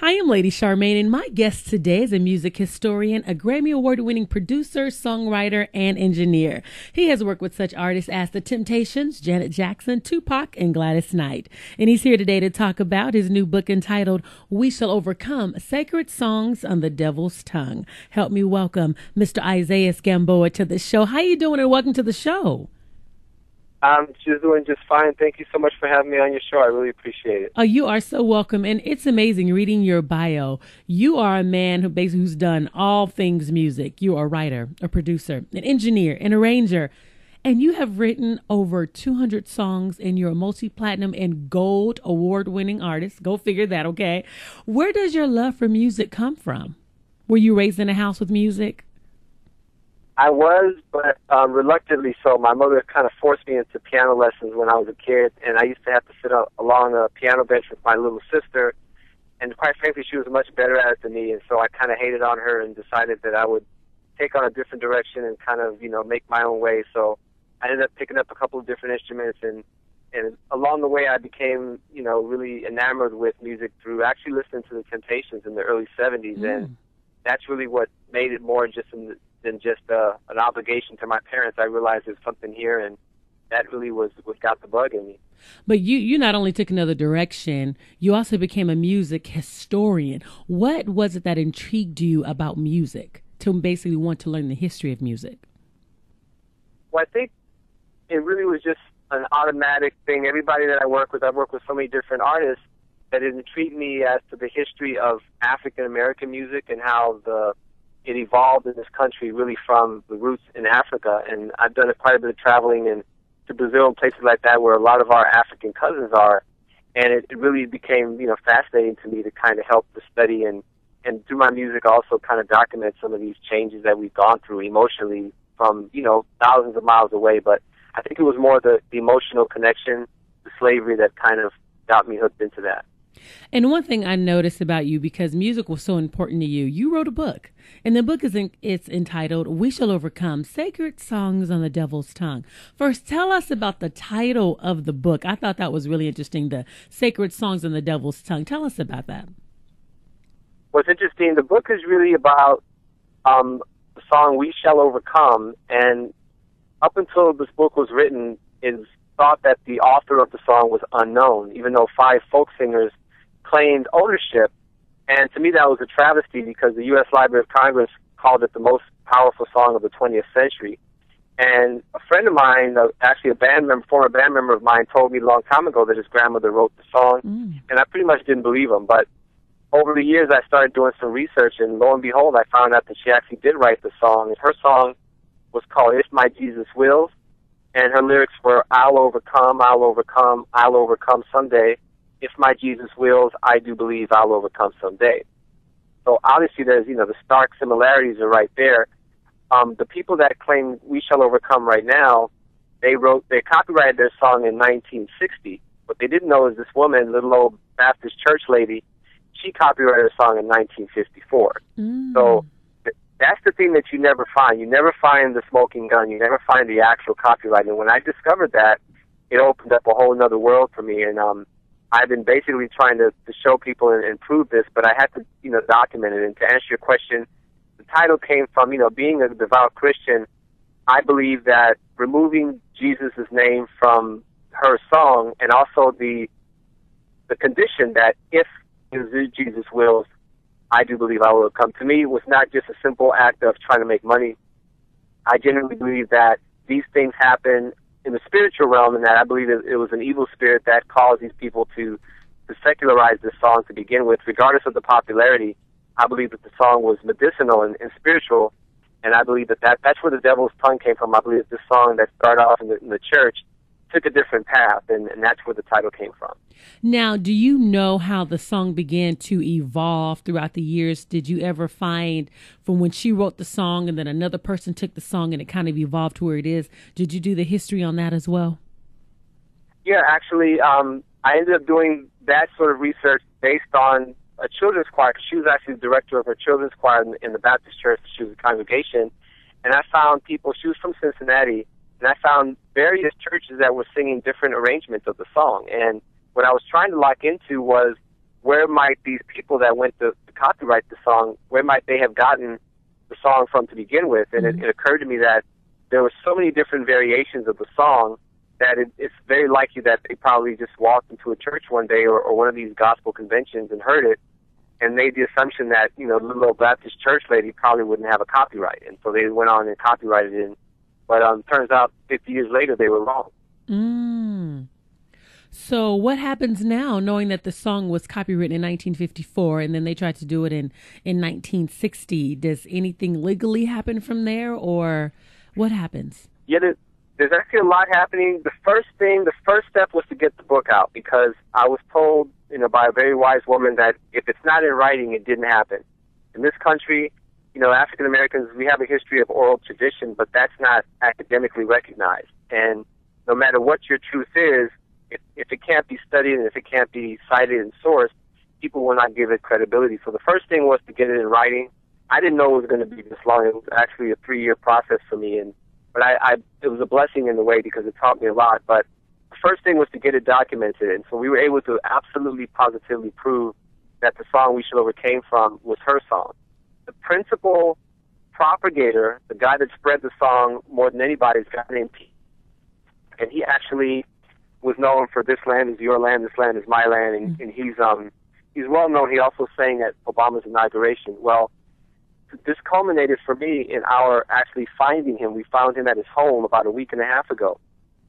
I am Lady Charmaine, and my guest today is a music historian, a Grammy Award-winning producer, songwriter, and engineer. He has worked with such artists as The Temptations, Janet Jackson, Tupac, and Gladys Knight. And he's here today to talk about his new book entitled We Shall Overcome, Sacred Songs on the Devil's Tongue. Help me welcome Mr. Isaias Gamboa to the show. How you doing, and welcome to the show. I'm just doing just fine. Thank you so much for having me on your show. I really appreciate it. Oh, you are so welcome. And it's amazing reading your bio. You are a man who's done all things music. You are a writer, a producer, an engineer, an arranger. And you have written over 200 songs, and you're a multi-platinum and gold award-winning artist. Go figure that, okay? Where does your love for music come from? Were you raised in a house with music? I was, but reluctantly so. My mother kind of forced me into piano lessons when I was a kid, and I used to have to sit along a piano bench with my little sister. And quite frankly, she was much better at it than me, and so I kind of hated on her and decided that I would take on a different direction and kind of, make my own way. So I ended up picking up a couple of different instruments, and along the way I became, really enamored with music through actually listening to The Temptations in the early 70s, and that's really what made it more than just an obligation to my parents. I realized there's something here, and that really was what got the bug in me. But you not only took another direction, you also became a music historian. What was it that intrigued you about music to basically want to learn the history of music? Well, I think it really was just an automatic thing. Everybody that I've worked with so many different artists, that it intrigued me as to the history of African-American music and how it evolved in this country really from the roots in Africa. And I've done quite a bit of traveling to Brazil and places like that where a lot of our African cousins are. And it really became, fascinating to me to kind of help the study and through my music also kind of document some of these changes that we've gone through emotionally from, thousands of miles away. But I think it was more the emotional connection to slavery that kind of got me hooked into that. And one thing I noticed about you, because music was so important to you, you wrote a book. And the book it's entitled, We Shall Overcome, Sacred Songs on the Devil's Tongue. First, tell us about the title of the book. I thought that was really interesting, the Sacred Songs on the Devil's Tongue. Tell us about that. What's interesting, the book is really about the song We Shall Overcome. And up until this book was written, it's thought that the author of the song was unknown, even though 5 folk singers claimed ownership. And to me that was a travesty, because the U.S. Library of Congress called it the most powerful song of the 20th century. And a friend of mine, actually former band member of mine, told me a long time ago that his grandmother wrote the song, and I pretty much didn't believe him. But over the years I started doing some research, and lo and behold, I found out that she actually did write the song. And her song was called If My Jesus Wills, and her lyrics were, I'll overcome, I'll overcome, I'll overcome someday. If my Jesus wills, I do believe I'll overcome someday. So obviously there's, the stark similarities are right there. The people that claim We Shall Overcome right now, they copyrighted their song in 1960. What they didn't know is this woman, little old Baptist church lady, she copyrighted her song in 1954. So that's the thing that you never find. You never find the smoking gun. You never find the actual copyright. And when I discovered that, it opened up a whole other world for me. And I've been basically trying to show people and prove this, but I had to, document it. And to answer your question, the title came from, being a devout Christian, I believe that removing Jesus' name from her song, and also the condition that if Jesus wills, I do believe I will come. To me, it was not just a simple act of trying to make money. I genuinely believe that these things happen in the spiritual realm, and that I believe it was an evil spirit that caused these people to secularize this song to begin with. Regardless of the popularity, I believe that the song was medicinal and spiritual, and I believe that's where the devil's tongue came from. I believe that this song that started off in the church took a different path, and that's where the title came from. Now, do you know how the song began to evolve throughout the years? Did you ever find from when she wrote the song and then another person took the song and it kind of evolved to where it is? Did you do the history on that as well? Yeah, actually, I ended up doing that sort of research based on a children's choir, because she was actually the director of her children's choir in the Baptist church. She was a congregation, and I found people, she was from Cincinnati, and I found various churches that were singing different arrangements of the song. And what I was trying to lock into was where might these people that went to copyright the song, where might they have gotten the song from to begin with? And it occurred to me that there were so many different variations of the song that it's very likely that they probably just walked into a church one day or one of these gospel conventions and heard it and made the assumption that, the little old Baptist church lady probably wouldn't have a copyright. And so they went on and copyrighted it. But turns out 50 years later they were wrong. So what happens now, knowing that the song was copywritten in 1954 and then they tried to do it in 1960? Does anything legally happen from there, or what happens? Yeah, there's actually a lot happening. The first step was to get the book out, because I was told, by a very wise woman that if it's not in writing, it didn't happen. In this country, African Americans, we have a history of oral tradition, but that's not academically recognized. And no matter what your truth is, if it can't be studied and if it can't be cited and sourced, people will not give it credibility. So the first thing was to get it in writing. I didn't know it was going to be this long. It was actually a 3-year process for me, but it was a blessing in a way because it taught me a lot. But the first thing was to get it documented, and so we were able to absolutely positively prove that the song "We Shall Overcome" from was her song. The principal propagator, the guy that spread the song more than anybody, is a guy named Pete, and he actually was known for "This land is your land, this land is my land," and he's well known. He also sang at Obama's inauguration. Well, this culminated for me in our actually finding him. We found him at his home about a week and a half ago,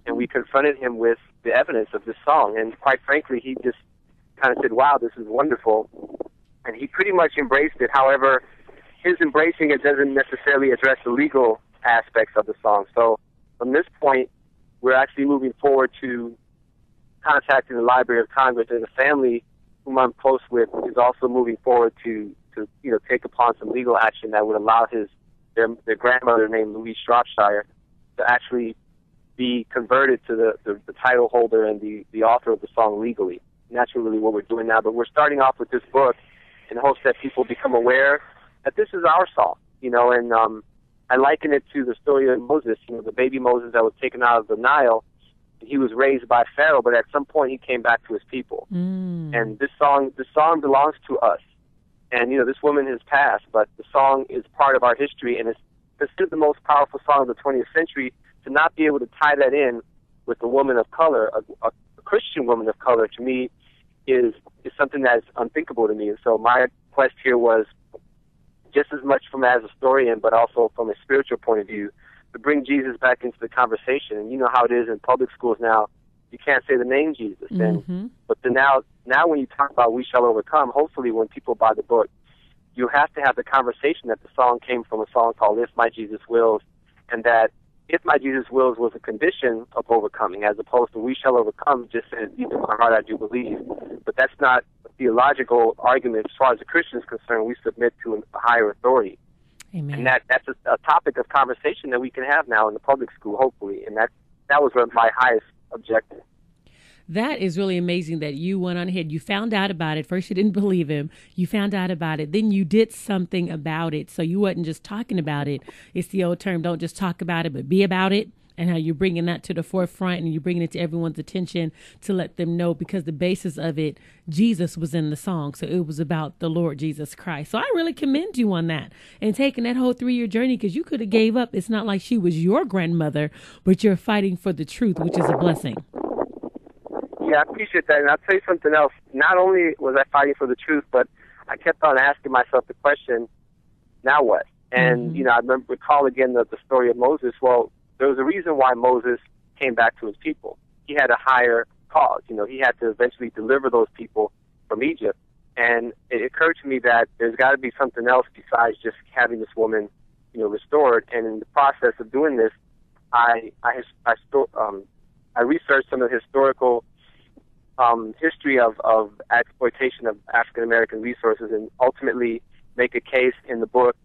and we confronted him with the evidence of this song. And quite frankly, he just kind of said, "Wow, this is wonderful," and he pretty much embraced it. However, his embracing it doesn't necessarily address the legal aspects of the song. So from this point, we're actually moving forward to contacting the Library of Congress, and the family whom I'm close with is also moving forward to take upon some legal action that would allow their grandmother, named Louise Shropshire, to actually be converted to the title holder and the author of the song legally. And that's really what we're doing now. But we're starting off with this book in hopes that people become aware that this is our song, and I liken it to the story of Moses, the baby Moses that was taken out of the Nile. He was raised by Pharaoh, but at some point he came back to his people. And this song belongs to us. And, this woman has passed, but the song is part of our history, and it's considered the most powerful song of the 20th century. To not be able to tie that in with a woman of color, a Christian woman of color, to me, is something that's unthinkable to me. And so my quest here was just as much from as a historian, but also from a spiritual point of view, to bring Jesus back into the conversation. And you know how it is in public schools now. You can't say the name Jesus. But now when you talk about "We Shall Overcome," hopefully when people buy the book, you have to have the conversation that the song came from a song called "If My Jesus Wills," and that "If My Jesus Wills" was a condition of overcoming, as opposed to "We Shall Overcome" just said, "Deep in my heart I do believe." But that's not a theological argument. As far as the Christian is concerned, we submit to a higher authority. Amen. And that's a topic of conversation that we can have now in the public school, hopefully. And that was my highest objective. That is really amazing that you went on ahead. You found out about it. First, you didn't believe him. You found out about it. Then you did something about it. So you wasn't just talking about it. It's the old term, don't just talk about it, but be about it. And how you're bringing that to the forefront and you're bringing it to everyone's attention to let them know, because the basis of it, Jesus was in the song. So it was about the Lord Jesus Christ. So I really commend you on that and taking that whole 3-year journey, because you could have gave up. It's not like she was your grandmother, but you're fighting for the truth, which is a blessing. Yeah, I appreciate that. And I'll tell you something else. Not only was I fighting for the truth, but I kept on asking myself the question, now what? And, I recall again the story of Moses. Well, there was a reason why Moses came back to his people. He had a higher cause. He had to eventually deliver those people from Egypt. And it occurred to me that there's got to be something else besides just having this woman, restored. And in the process of doing this, I researched some of the historical history of exploitation of African American resources, and ultimately make a case in the book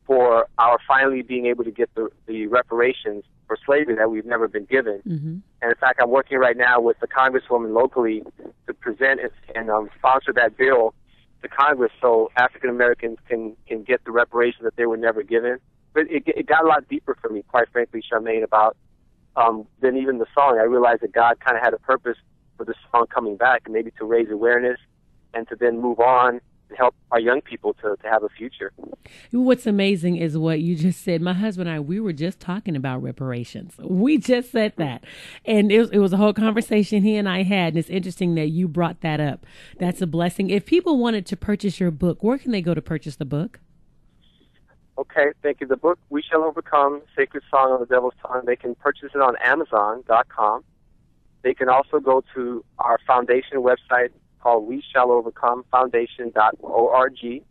for our finally being able to get the reparations for slavery that we've never been given. And in fact, I'm working right now with the congresswoman locally to present and sponsor that bill to Congress so African Americans can get the reparations that they were never given. But it got a lot deeper for me, quite frankly, Charmaine, about than even the song. I realized that God kind of had a purpose for the song coming back, and maybe to raise awareness and to then move on and help our young people to have a future. What's amazing is what you just said. My husband and I, we were just talking about reparations. We just said that. And it was a whole conversation he and I had. And it's interesting that you brought that up. That's a blessing. If people wanted to purchase your book, where can they go to purchase the book? Okay, thank you. The book, We Shall Overcome, Sacred Song of the Devil's Tongue, they can purchase it on Amazon.com. They can also go to our foundation website called We Shall Overcome Foundation.org.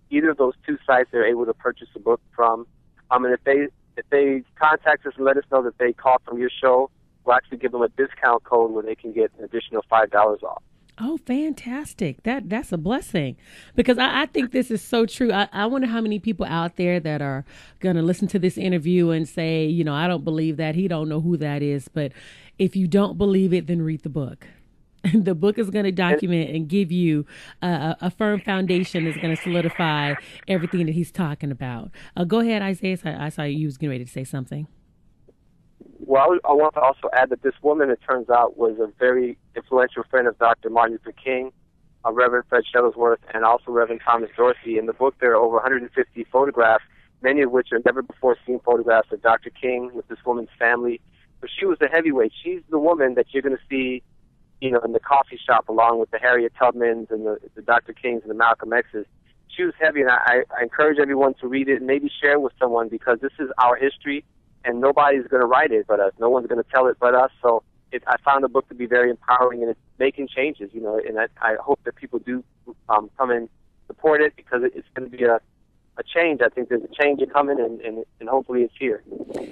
Either of those two sites they're able to purchase the book from. And if they contact us and let us know that they called from your show, we'll actually give them a discount code where they can get an additional $5 off. Oh, fantastic. That's a blessing, because I think this is so true. I wonder how many people out there that are going to listen to this interview and say, you know, I don't believe that. He don't know who that is. But if you don't believe it, then read the book. The book is going to document and give you a firm foundation that's going to solidify everything that he's talking about. Go ahead, Isaiah. I saw you was getting ready to say something. Well, I want to also add that this woman, it turns out, was a very influential friend of Dr. Martin Luther King, Reverend Fred Shuttlesworth, and also Reverend Thomas Dorsey. In the book, there are over 150 photographs, many of which are never-before-seen photographs of Dr. King with this woman's family. But she was a heavyweight. She's the woman that you're going to see, you know, in the coffee shop along with the Harriet Tubmans and the Dr. Kings and the Malcolm X's. She was heavy, and I encourage everyone to read it and maybe share it with someone, because this is our history. And nobody's going to write it but us. No one's going to tell it but us. So I found the book to be very empowering, and it's making changes, you know, and I hope that people do come and support it, because it's going to be a change. I think there's a change coming, and hopefully it's here.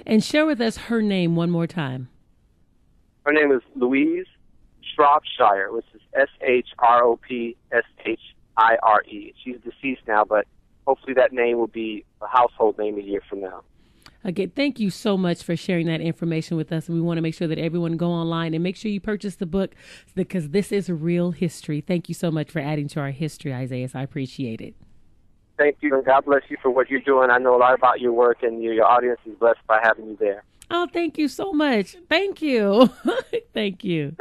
And share with us her name one more time. Her name is Louise Shropshire, which is Shropshire. She's deceased now, but hopefully that name will be a household name a year from now. Again, thank you so much for sharing that information with us. And we want to make sure that everyone go online and make sure you purchase the book, because this is real history. Thank you so much for adding to our history, Isaiah. I appreciate it. Thank you, and God bless you for what you're doing. I know a lot about your work, and your audience is blessed by having you there. Oh, thank you so much. Thank you. Thank you.